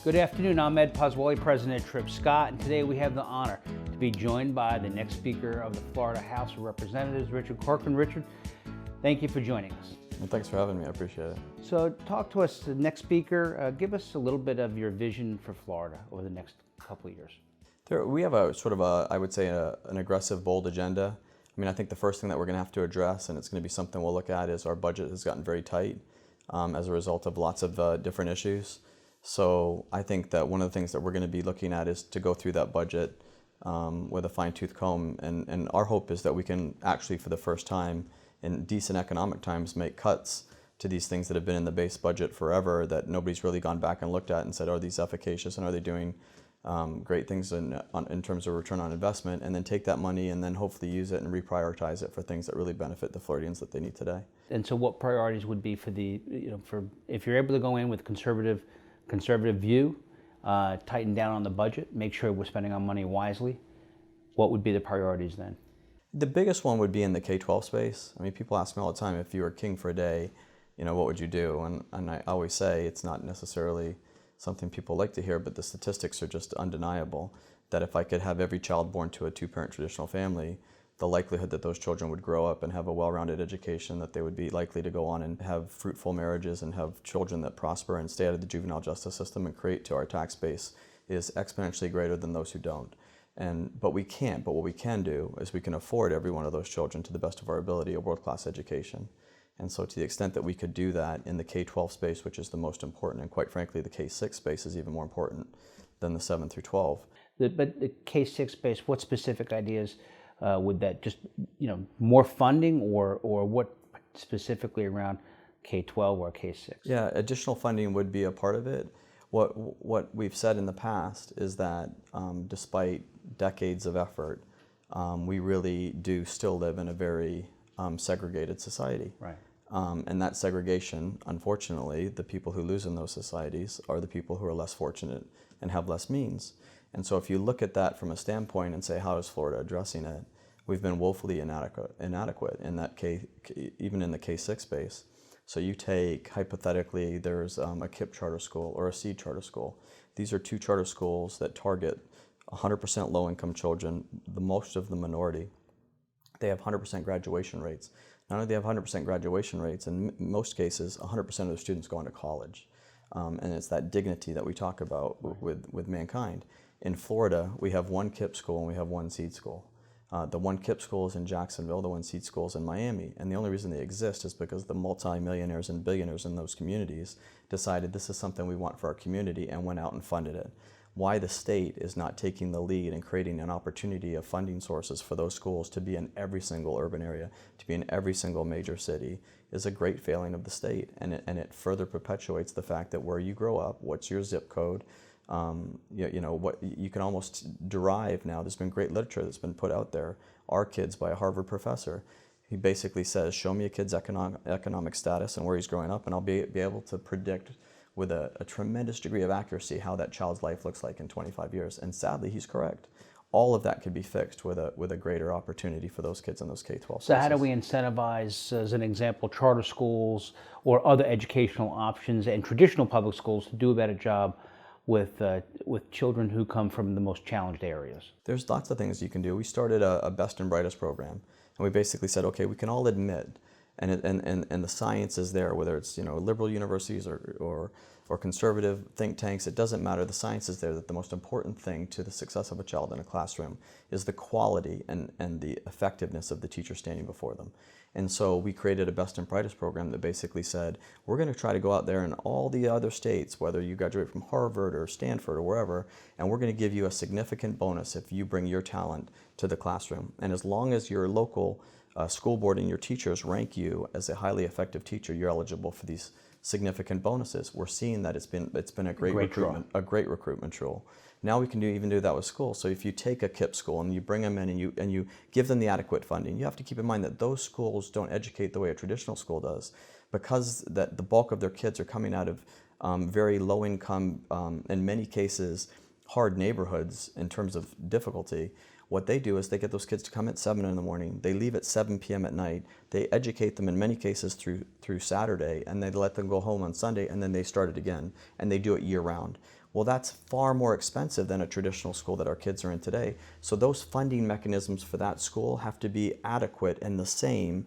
Good afternoon, I'm Ed Pozzuoli, President of Tripp Scott, and today we have the honor to be joined by the next Speaker of the Florida House of Representatives, Richard Corcoran. Richard, thank you for joining us. Well, thanks for having me, I appreciate it. So talk to us, the next Speaker, give us a little bit of your vision for Florida over the next couple of years. We have I would say, an aggressive, bold agenda. I mean, I think the first thing that we're going to have to address, and it's going to be something we'll look at, is our budget has gotten very tight as a result of lots of different issues. So I think that one of the things that we're going to be looking at is to go through that budget with a fine-tooth comb, and our hope is that we can actually, for the first time in decent economic times, make cuts to these things that have been in the base budget forever that nobody's really gone back and looked at and said, are these efficacious and are they doing great things in terms of return on investment, and then take that money and then hopefully use it and reprioritize it for things that really benefit the Floridians that they need today. And so what priorities would be for for if you're able to go in with conservative view, tighten down on the budget, make sure we're spending our money wisely, what would be the priorities then? The biggest one would be in the K-12 space. I mean, people ask me all the time, if you were king for a day, what would you do? And I always say it's not necessarily something people like to hear, but the statistics are just undeniable, that if I could have every child born to a two-parent traditional family, the likelihood that those children would grow up and have a well-rounded education, that they would be likely to go on and have fruitful marriages and have children that prosper and stay out of the juvenile justice system and create to our tax base, is exponentially greater than those who don't. But we can't. But what we can do is we can afford every one of those children, to the best of our ability, a world-class education. And so to the extent that we could do that in the K-12 space, which is the most important, and quite frankly the K-6 space is even more important than the 7 through 12. But the K-6 space, what specific ideas would that just, more funding or what specifically around K-12 or K-6? Yeah, additional funding would be a part of it. What we've said in the past is that despite decades of effort, we really do still live in a very segregated society. Right. And that segregation, unfortunately, the people who lose in those societies are the people who are less fortunate and have less means. And so if you look at that from a standpoint and say, how is Florida addressing it? We've been woefully inadequate in that even in the K-6 space. So you take, hypothetically, there's a KIPP charter school or a SEED charter school. These are two charter schools that target 100% low-income children, the most of the minority. They have 100% graduation rates. Not only do they have 100% graduation rates, in most cases, 100% of the students go on to college. And it's that dignity that we talk about with mankind. In Florida, we have one KIPP school and we have one SEED school. The one KIPP school is in Jacksonville, the one SEED school is in Miami. And the only reason they exist is because the multi-millionaires and billionaires in those communities decided this is something we want for our community and went out and funded it. Why the state is not taking the lead and creating an opportunity of funding sources for those schools to be in every single urban area, to be in every single major city, is a great failing of the state. And it further perpetuates the fact that where you grow up, what's your zip code, what you can almost derive now. There's been great literature that's been put out there. Our Kids by a Harvard professor. He basically says, show me a kid's economic status and where he's growing up, and I'll be able to predict with a tremendous degree of accuracy how that child's life looks like in 25 years. And sadly, he's correct. All of that could be fixed with a greater opportunity for those kids in those K-12 spaces. So how do we incentivize, as an example, charter schools or other educational options and traditional public schools to do a better job with children who come from the most challenged areas? There's lots of things you can do. We started a Best and Brightest program, and we basically said, okay, we can all admit, and the science is there, whether it's liberal universities or conservative think tanks, it doesn't matter. The science is there that the most important thing to the success of a child in a classroom is the quality and the effectiveness of the teacher standing before them. And so we created a Best and Brightest program that basically said, we're going to try to go out there in all the other states, whether you graduate from Harvard or Stanford or wherever, and we're going to give you a significant bonus if you bring your talent to the classroom. And as long as your local school board and your teachers rank you as a highly effective teacher, you're eligible for these significant bonuses. We're seeing that it's been a great recruitment tool. Now we can even do that with schools. So if you take a KIPP school and you bring them in and you give them the adequate funding, you have to keep in mind that those schools don't educate the way a traditional school does, because that the bulk of their kids are coming out of very low income, in many cases, hard neighborhoods in terms of difficulty. What they do is they get those kids to come at 7 in the morning, they leave at 7 p.m. at night, they educate them in many cases through Saturday, and they let them go home on Sunday, and then they start it again, and they do it year round. Well, that's far more expensive than a traditional school that our kids are in today. So those funding mechanisms for that school have to be adequate and the same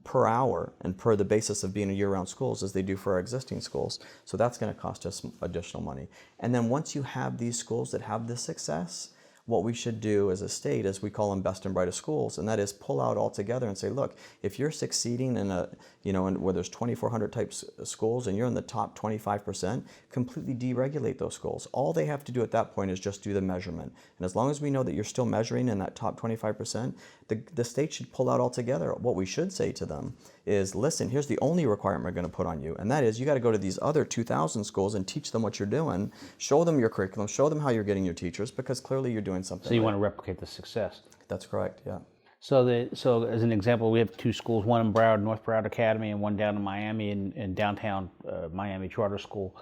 per hour and per the basis of being a year-round schools as they do for our existing schools. So that's going to cost us additional money. And then once you have these schools that have this success, what we should do as a state is we call them best and brightest schools, and that is pull out all together and say, look, if you're succeeding in a, where there's 2,400 types of schools and you're in the top 25%, completely deregulate those schools. All they have to do at that point is just do the measurement. And as long as we know that you're still measuring in that top 25%, the state should pull out all together. What we should say to them is, listen, here's the only requirement we're going to put on you, and that is you got to go to these other 2,000 schools and teach them what you're doing, show them your curriculum, show them how you're getting your teachers, because clearly you're doing something. So you right. want to replicate the success. That's correct, yeah. So as an example, we have two schools, one in Broward, North Broward Academy, and one down in Miami, in downtown Miami Charter School,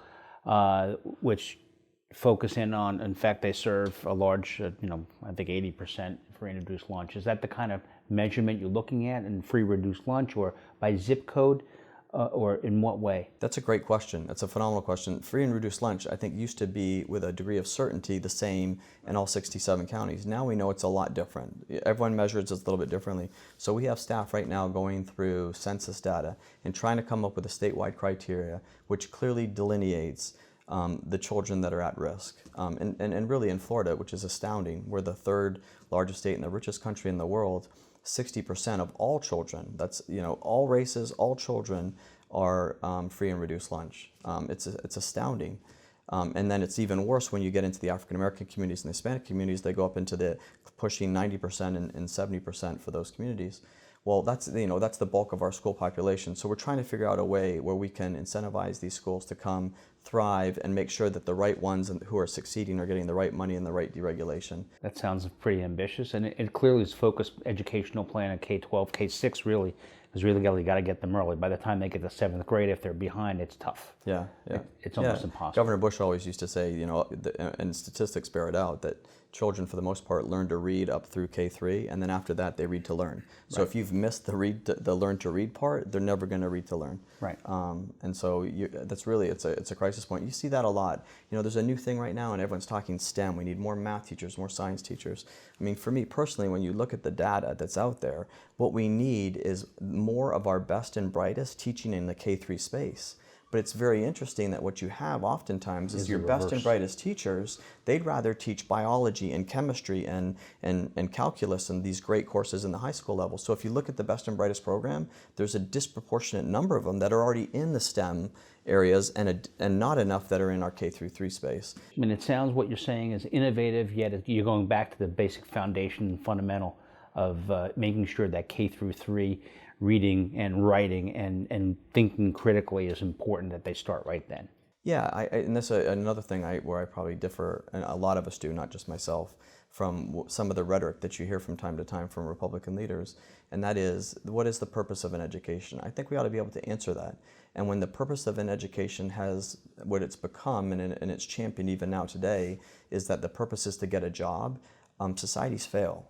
which focus in fact, they serve a large, I think 80% free and reduced lunch. Is that the kind of measurement you're looking at in free reduced lunch, or by zip code, or in what way? That's a great question. That's a phenomenal question. Free and reduced lunch, I think, used to be, with a degree of certainty, the same in all 67 counties. Now we know it's a lot different. Everyone measures it a little bit differently. So we have staff right now going through census data and trying to come up with a statewide criteria which clearly delineates the children that are at risk. And really in Florida, which is astounding, we're the third largest state in the richest country in the world. 60% of all children, that's, all races, all children are free and reduced lunch. It's astounding. And then it's even worse when you get into the African American communities and the Hispanic communities. They go up into the pushing 90% and 70% for those communities. Well, that's the bulk of our school population. So we're trying to figure out a way where we can incentivize these schools to come, thrive, and make sure that the right ones who are succeeding are getting the right money and the right deregulation. That sounds pretty ambitious, and it clearly is focused educational plan in K-12, K-6 really, because really you got to get them early. By the time they get to 7th grade, if they're behind, it's tough. Yeah. It's almost impossible. Governor Bush always used to say, and statistics bear it out, that children for the most part learn to read up through K-3, and then after that they read to learn. So if you've missed the learn to read part, they're never going to read to learn. Right. And so that's really, it's a crisis point. You see that a lot. There's a new thing right now, and everyone's talking STEM. We need more math teachers, more science teachers. I mean, for me personally, when you look at the data that's out there, what we need is more of our best and brightest teaching in the K-3 space. But it's very interesting that what you have oftentimes is your best and brightest teachers, they'd rather teach biology and chemistry and calculus and these great courses in the high school level. So if you look at the best and brightest program, there's a disproportionate number of them that are already in the STEM areas and not enough that are in our K-3 space. I mean, it sounds what you're saying is innovative, yet you're going back to the basic foundation and fundamental of making sure that K-3 reading and writing and thinking critically is important, that they start right then. Yeah, and that's another thing where I probably differ, and a lot of us do, not just myself, from some of the rhetoric that you hear from time to time from Republican leaders, and that is, what is the purpose of an education? I think we ought to be able to answer that. And when the purpose of an education has what it's become, and it's championed even now today, is that the purpose is to get a job, societies fail.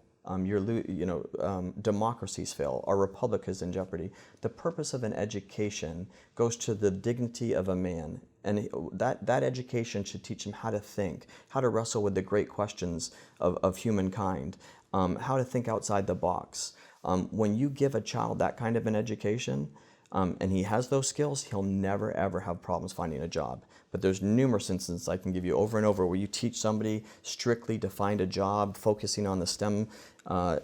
Democracies fail. Our republic is in jeopardy. The purpose of an education goes to the dignity of a man, and that education should teach him how to think, how to wrestle with the great questions of humankind, how to think outside the box. When you give a child that kind of an education, and he has those skills, he'll never ever have problems finding a job. But there's numerous instances I can give you over and over where you teach somebody strictly to find a job, focusing on the STEM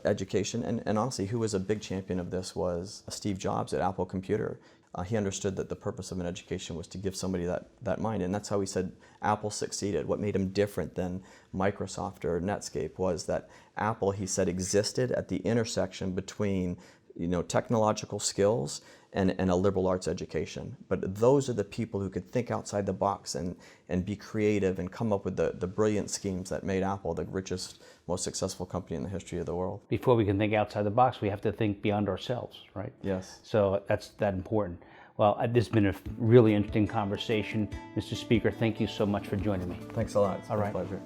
education. And honestly, who was a big champion of this was Steve Jobs at Apple Computer. He understood that the purpose of an education was to give somebody that mind, and that's how he said Apple succeeded. What made him different than Microsoft or Netscape was that Apple, he said, existed at the intersection between technological skills and a liberal arts education. But those are the people who could think outside the box and be creative and come up with the brilliant schemes that made Apple the richest, most successful company in the history of the world. Before we can think outside the box, we have to think beyond ourselves, right? Yes. So that's that important. Well, this has been a really interesting conversation. Mr. Speaker, thank you so much for joining me. Thanks a lot. It's been a pleasure.